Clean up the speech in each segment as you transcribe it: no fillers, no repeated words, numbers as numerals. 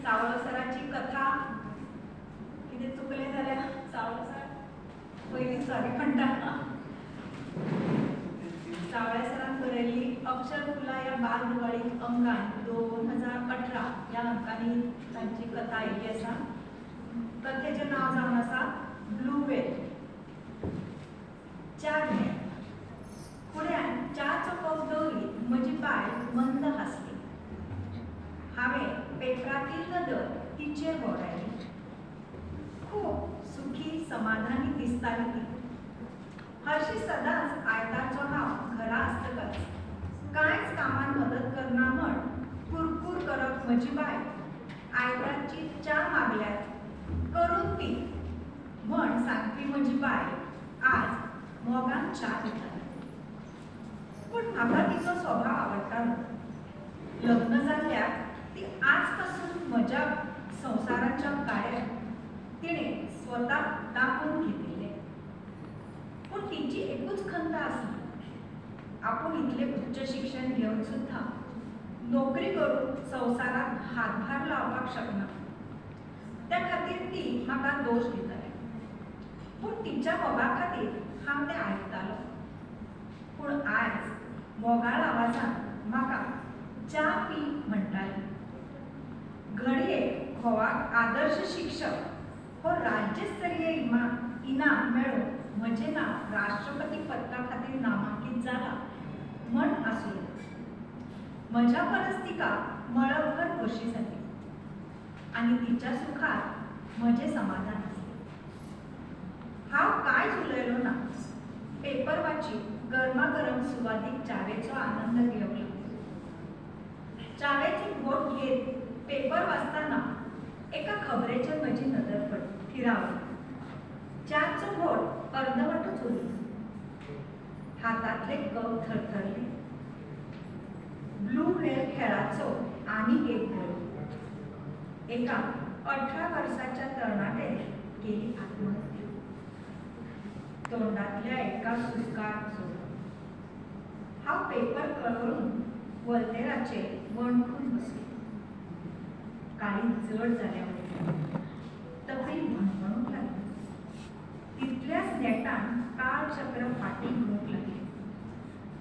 सावळ सराची कथा किती चुकले झाल्या सावळ सर पहिली सॉरी म्हणटा सावळे सरान बरयल्ली अक्षर फुला या बाल दिवाळी अंकान 2018 या अंकांनी तांची कथा आयिल्ली आसा. कथेचें नांव जावन आसा ब्लू व्हेल. च्या घे फुड्यान च्याचो कप दवरीत म्हजी बाय मंद हांसली. हांवें पेपरांतली नदर तिचेर भोंवडायली. खूब सुखी समाधानी दिसताली ती. हरशी सदांच आयतारचो हांव घरा आसतकच कांयच कामान मदत करना म्हण कुरकूर करप म्हजी बाय आयतारची च्या मागल्यार करून पी म्हण सांगपी म्हजी बाय आज मोगान च्या पिताली. पूण म्हाका तिचो स्वभाव आवडटालो. लग्न जाल्ल्यार ती आज पासून म्हज्या संवसाराच्या गाड्यार तिणें स्वताक दाखोवन घेतिल्लें. पूण तिची एकूच खंत आसली. आपूण इतलें उच्च शिक्षण घेवन सुद्दां नोकरी करून संवसाराक हातभार लावपाक शकना. त्या खातीर ती म्हाका दोश दिताली. पूण तिच्या मोगा खातीर हांव तें आयकतालो. पूण आज मोगाळ आवाजान म्हाका च्या पी म्हणटाली. घडये घोवाक आदर्श शिक्षक हो राज्यस्तरीय इनाम मेळोवन म्हजें नांव राष्ट्रपती पदका खातीर नामांकीत जालां म्हण आसुलें. म्हज्या परस तिका मळभर खोशी जाली आनी तिच्या सुखार म्हजें समाधान आसलें. हांव कांयच उलयलो ना. पेपर वाचीत गरमागरम सुवादीक च्यावेचो आनंद घेवंक लागलो. च्यावेची घोट घेत पेपर वाचतना एका खबरेचेर म्हजी नदर फिरावली. च्याचो घोट अर्दवटच उरलो. हातांतले कप थरथरले. ब्लू व्हेल खेळाचो आनीक एक गड. एका 18 वर्साच्या तरणाट्यान केली आत्महत्या. तोंडातल्या एका सुस्कार सोडून हांव पेपर कळवळून वलतेराचेर वणकून बसलो. काळीज जड जाल्या तकली भणभणूंक लागली. तितल्याच नेटान काळचक्र फाटीं घुंवूंक लागलें.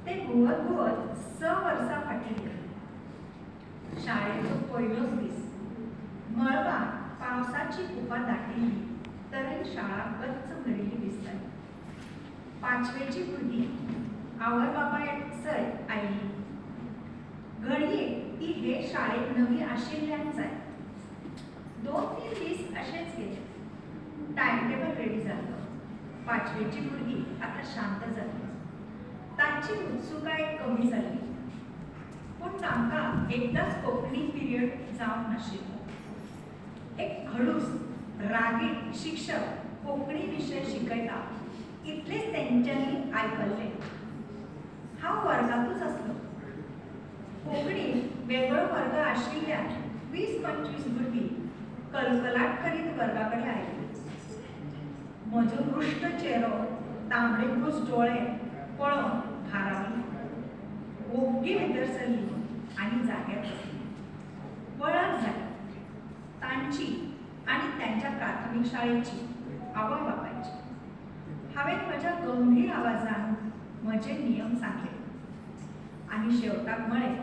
तें घुंवत घुंवत 6 वर्सां फाटीं गेलीं. शाळेचो पयलोच दीस. मळबार पावसाची कुपां दाटिल्ली तरी शाळा गच्च भरिल्ली दिसताली. 5वेची भुरगीं आवय बापाय सयत आयिल्लीं. घडये ती हे शाळेक नवी आशिल्ल्यान जाय. 2-3 दीस अशेंच गेले. टायम टेबल रेडी जालो. 5वेची भुरगीं आतां शांत जाली. तांची उत्सुकाय कमी जाली. पूण तांकां एकदांच कोंकणी पिरियड जावंक नाशिल्लो. एक खडूस रागीट शिक्षक कोंकणी विशय शिकयता इतलेंच तेंच्यांनी आयकल्लें. हांव वर्गांतूच आसलो. कोंकणींत वेगळो वर्ग आशिल्ल्यान 20-25 भुरगीं कलकलाट करीत वर्गा कडेन आयलीं. म्हजो रुश्ट चेहरो तांबडेभूस डोळे पळोवन भारावली. ओग्गी भितर सरली आनी जाग्यार बसली. वळख जाली तांची आनी त्यांच्या प्राथमीक शाळेची आवय बापायची. हांवें म्हज्या गंभीर आवाजान म्हजे नियम सांगले आनी शेवटाक म्हळें,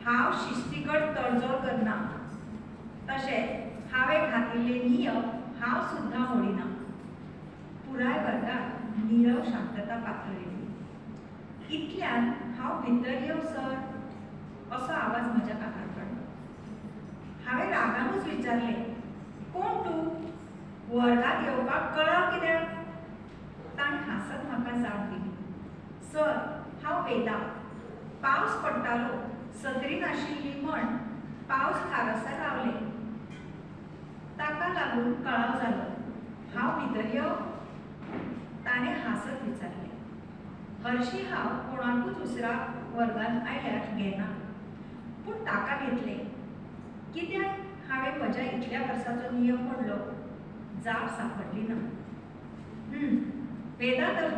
हांव शिस्तीकड तडजोड करना. तशेंच हांवें घातिल्ले नियम हांव सुद्दां मोडिना. पुराय वर्गाक नीरव शांतता पातळिल्ली. इतल्यान हांव भितर येवं सर असो आवाज म्हज्या कानार पडलो. हांवें रागानूच विचारलें, कोण तूं? वर्गात येवपाक कळाव कित्याक? ताणें हांसत म्हाका जाप दिली. सर, हांव वेदा. पावस पडटालो, सत्री नाशिल्ली म्हण पावस थारसर रावलें. ताका लागून कळाव जालो. हांव भितर येवं? ताणें हांसत विचारलें. हरशीं हांव कोणाकूच उसराक वर्गांत आयल्यार घेना. पूण ताका घेतलें. कित्याक हांवें म्हज्या इतल्या वर्साचो नियम मोडलो? जाप सांपडली ना. वेदा तर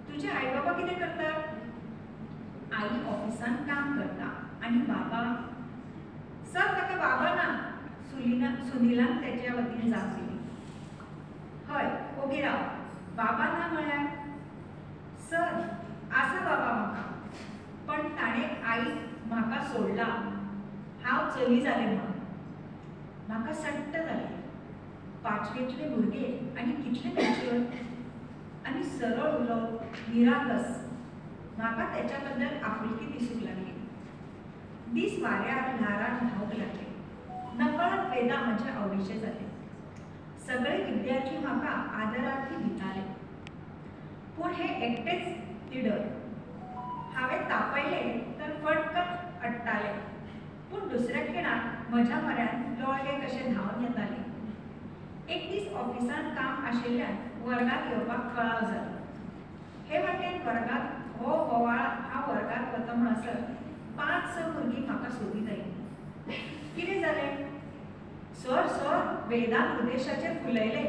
तुजे आई बाबा कितें करतात? आई ऑफिसान काम करता आनी बाबा? सर, ताका बाबा ना. सुनीलान त्याच्या वतीन जाप दिली. हय ओगिराव, बाबा ना म्हळ्यार सर आसा बाबा म्हाका, पण ताणें आई म्हाका सोडला. हांव चली जालें म्हणून. म्हाका सट्ट जालें. पांचवेंतले भुरगे आनी कितले मॅच्युअर आनी सरळ उलोवप, निरागस. म्हाका त्याच्या बद्दल आपुलकी दिसूंक लागली. दीस वाऱ्यार ल्हाराक धांवूंक लागले. नकळत वेदा म्हजे आवडीचे जाले. सगळे विद्यार्थी म्हाका आदरार्थी दिताले. पूण हे एकटेच तिडर. हांवें तापयले तर फटकन अडटाले. पूण दुसऱ्या खिणाक म्हज्या म्हऱ्यान लोळगे कशे धांवन येताले. एक दीस ऑफिसांत काम आशिल्ल्यान वर्गात येवपाक कळाव जालो. हे वाटेन वर्गात हो होवाळ हांव वर्गात वता म्हणसर 5-6 भुरगीं म्हाका सोदीत आयलीं. कितें जालें? सर सर वेदान उद्देशाचेर फुलयले.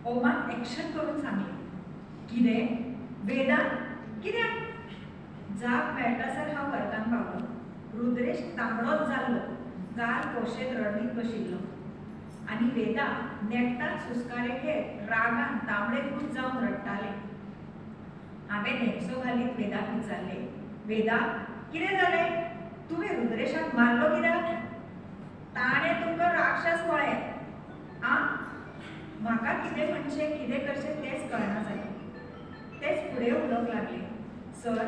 ओमान एक्शन करून सांगलें. कितें? वेदान? कित्याक? जाप मेळटासर हांव वर्गांत पावलो. रुद्रेश तांबडोच जाल्लो, गाल पोशेत रडीत बशिल्लो. आनी वेदा नेट्टान सुस्कारे घेत रागान तांबडेगूट जावन रडटाले. हांवें नेपसो घालीत वेदाक विचारलें, वेदा कितें जालें? तुवें रुद्रेशाक मारलो कित्याक? ताणें तुमकां राक्षस म्हळें. म्हाका कितें म्हणचें कितें करचें तेंच कळना जालें. तेच फुडें उलोवंक लागले. सर,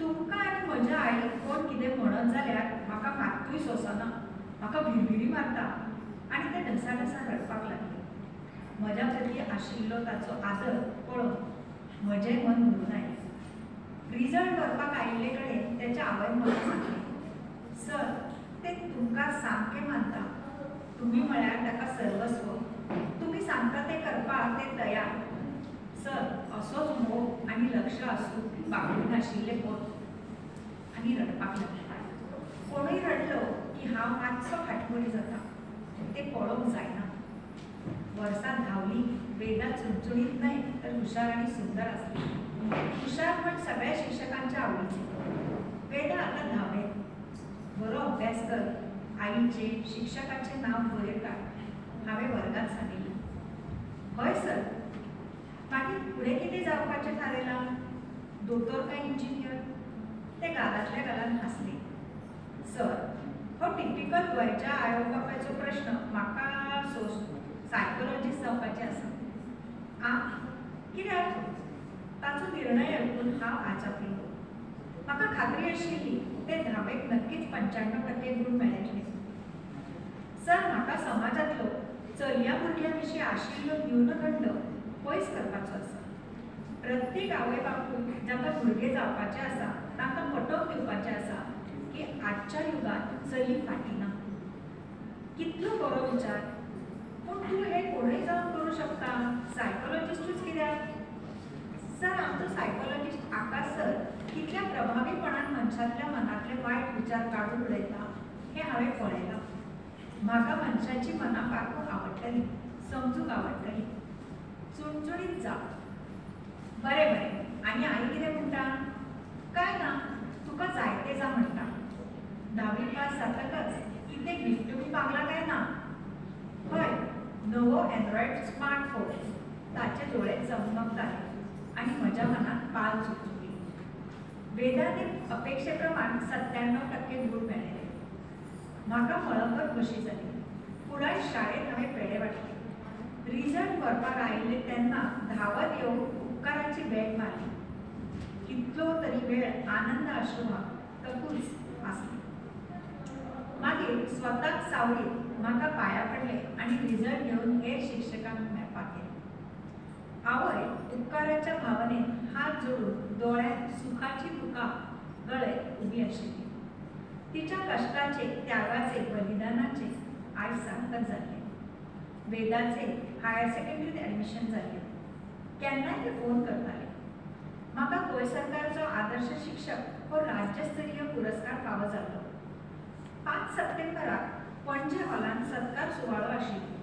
तुमकां आनी म्हज्या आईक कोण कितें म्हणत जाल्यार म्हाका मात्तूय सोंसना. म्हाका भिरभिरी मारता आनी ते ढसाढसा रडपाक लागले. म्हज्या प्रती आशिल्लो ताचो आदर पळोवन म्हजें मन भरून आयलें. रिजल्ट व्हरपाक आयिल्ले कडेन त्याच्या आवयन म्हाका सांगलें, सर, ते तुमकां सामकें मानता. तुमी म्हळ्यार ताका सर्वस्व. तुमी सांगता तें करपाक ते तयार. सर, असोच मोग आनी लक्ष आसूं बापूय नाशिल्ले कोण. आनी रडपाक लागले. कोणूय रडलो की हांव मातसो फाटमुरी जाता. ते पळोवंक जायना. वर्सां धांवली. वेदा चुणचुणीत न्हय तर हुशार आनी सुंदर आसली. हुशार म्हण सगळ्या शिक्षकांच्या आवडीची. वेदा आतां 10वेंत. बरो अभ्यास कर. आईचे शिक्षकाचे नांव बरें काड. हांवें वर्गांत सांगिल्लें. हय सर. मागीर फुडें कितें जावपाचें थारायलां? दोतोर काय इंजिनियर? ते गालांतल्या गालांत हांसले. सर, हो टिपिकल गोंयच्या आवय बापायचो प्रश्न. म्हाका सायकोलॉजिस्ट जावपाचें आसा. कित्याक? ताचो निर्णय आयकून हांव आचापलो. म्हाका खात्री आशिल्ली ते 10वेक नक्कीच 95% गूण मेळटले. सर, म्हाका समाजांतलो चलया भुरग्यां विशीं आशिल्लो न्यूनगंड पयस करपाचो आसा. प्रत्येक आवय बापूय जाका भुरगे जावपाचे आसा तांकां पटोवन दिवपाचें आसा की आजच्या युगांत चली फाटी ना. कितलो बरो विचार. पूण तूं हें कोणूय जावन करूं शकता. सायकोलॉजिस्टूच कित्याक? सर, आमचो सायकोलॉजिस्ट आकाश सर कितल्या प्रभावीपणान मनशांतल्या मनांतले वायट विचार काडून उडयता हें हांवें पळयलां. म्हाका मनशाची मनां पारखूंक आवडटली, समजूंक आवडटली. चुणचुणीत जा. बरें बरें. आनी आई कितें म्हणटा? काय ना, तुका जाय तें जा म्हणटा. 10वी पास जातकच कितें गिफ्ट बी मागला काय ना? हय, नवो एंड्रॉयड स्मार्टफोन. ताचे दोळे चमकताले आनी म्हज्या मनात पाल चुकचुकली. वेदाने अपेक्षे प्रमाण 97% गूण मेळयले. म्हाका मळभर कशी जाली. पुराय शाळेत हांवें पेडे वाटले. रिजल्ट व्हरपाक आयिल्ले तेन्ना धांवत येवन उपकाराची बॅग मारली. कितलो तरी वेळ आनंद आश्रुमाक तकूच आसली. मागीर स्वताक सावळीत म्हाका पांया पडले आनी रिजल्ट घेवन हेर शिक्षकांक मेळपाक गेले. आवय उपकाराच्या भावनेन हात जोडून दोळ्यांत सुखाची दुकां गळत उबी आशिल्ली. तिच्या कश्टाचे, त्यागाचे, बलिदानाचे आयज सार्थक जाल्ले. वेदाचे हायर सेकंडरीत ॲडमिशन जाल्ले. केन्नाय ते फोन करताले. म्हाका गोंय सरकारचो आदर्श शिक्षक हो राज्यस्तरीय पुरस्कार फावो जाल्लो. 5 सप्टेंबराक पणजे हॉलांत सत्कार सुवाळो आशिल्लो.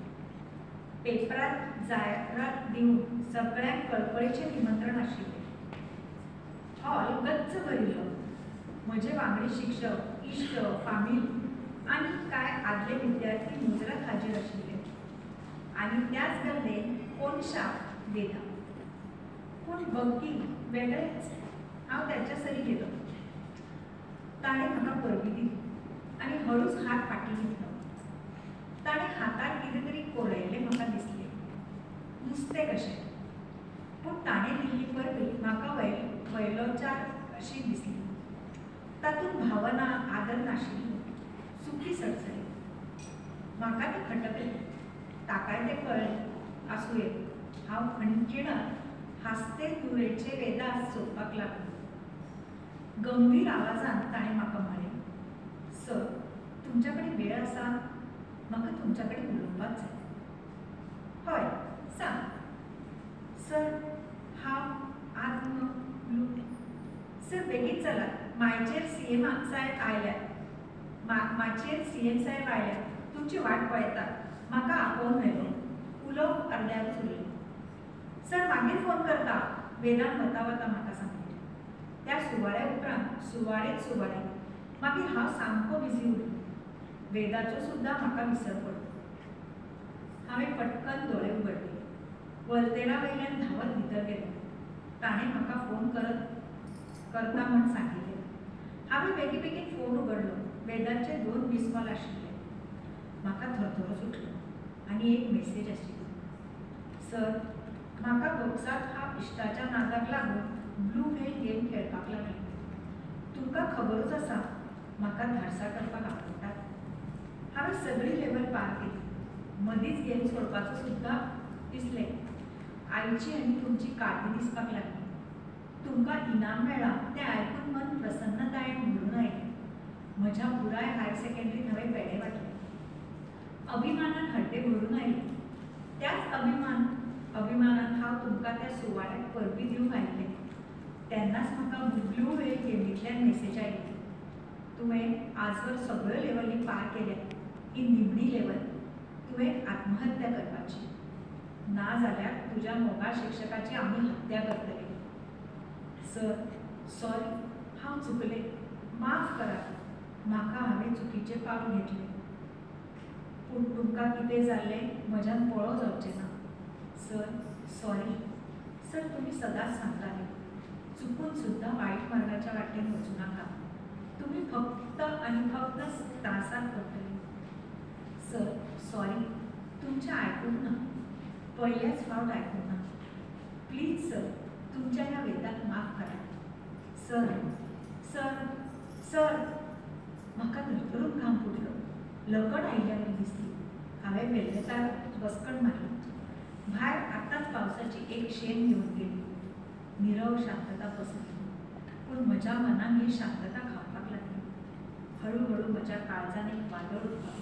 पेपरांत जायरात दिवन सगळ्यांक कळकळीचें निमंत्रण आशिल्लें. हॉल गच्च भरिल्लो. म्हजे वांगडी शिक्षक, इश्ट, फामील आणि काय आदले विद्यार्थी मुजरत हाजीर आशिल्ले आणि त्याच गल्ले कोण शाप वेदा पूण बग्गी वेगळेच हांव त्याच्या सरी गेलो ताणें म्हाका परबी दिली आनी हळूच हात फाटी घेतलो ताणें हातार कितें तरी कोरयल्लें म्हाका दिसलें नुस्तें कशें पूण ताणें दिल्ली परबी म्हाका वयलोचार अशी दिसली तातूंत भावना आदर नाशिल्लो सुखी सडसडी म्हाका ती खटकली ताकाय तें कळ्ळें आसूं येत हांव खणकिणत हांसते तुवेचे वेदास सोदपाक लागलो गंभीर आवाजान ताणें म्हाका म्हळें सर तुमच्या कडेन वेळ आसा म्हाका तुमच्या कडेन उलोवपाक जाय हय सांग सर हांव आज सर बेगीन चलात मायचेर सीएम साहेब आयल्यात माचेर सीएम साहेब आयल्यात तुमची वाट पळयतात म्हाका आपोवन व्हेलो उलोवप अर्द्यारूच उरलें सर मागीर फोन करता वेदान वता वता म्हाका सांगलें त्या सुवाळ्या उपरांत सुवाळे मागीर हांव सामको बिजी उरलो वेदाचो सुद्दां म्हाका विसर पडलो हांवें पटकन दोळे उगडले वलतेरा वयल्यान धांवत भितर गेलो ताणें म्हाका फोन करता म्हूण सांगिल्लें हांवें बेगीन फोन उगडलो वेदाचे 2 मिस कॉल आशिल्ले म्हाका थरथरो सुटलो आनी एक मेसेज आशिल्ली सर म्हाका बोक्सांत हांव इश्टाच्या नादाक लागून ब्लू व्हेल गेम खेळपाक लागलें तुमकां खबरूच आसा म्हाका धाडसा करपाक आवडटात हांवें सगळी लेवल पार केली मदींच गेम सोडपाचो सुद्दां दिसलें आईची आनी तुमची काळजी दिसपाक लागली तुमकां इनाम मेळ्ळां तें आयकून मन प्रसन्नतायेन भरून आयलें म्हज्या पुराय हायर सेकंडरींत हांवें वेडे वाटले अभिमानान हड्डे भरून आयले त्याच अभिमानान हांव तुमकां त्या सुवाळ्याक परबी दिवंक आयिल्लें तेन्नाच म्हाका ब्लू व्हेल गेमींतल्यान मेसेज आयली तुवें आजवर सगळ्यो लेवली पार केल्या ही निमणी लेवल तुवें आत्महत्या करपाची ना जाल्यार तुज्या मोगाळ शिक्षकाची आमी हत्या करतले सर सॉरी हांव चुकलें माफ करात म्हाका हांवें चुकीचें पावल घेतलें पूण तुमकां कितें जाल्लें म्हज्यान पळोव जावचें ना सर सॉरी सर तुमी सदांच सांगताले चुकून सुद्दां वायट मार्गाच्या वाटेन वचूं नाका तुमी फक्त आनी फक्त त्रासांत पडटली सर सॉरी तुमचें आयकूंक ना पयलेच फावट आयकूंक ना प्लीज सर तुमच्या ह्या वेदाक माफ करा सर सर सर म्हाका धरधरून घाम फुटलो लकड आयिल्ल्या वरी दिसली हांवें वेल्लेतार बसकण मारली भायर आतांच पावसाची एक शेण घेवन गेली निरव शांतता पसरली पूण म्हज्या मनान ही शांतता खावपाक लागली हळू हळू म्हज्या काळजान एक वादळ उठपाक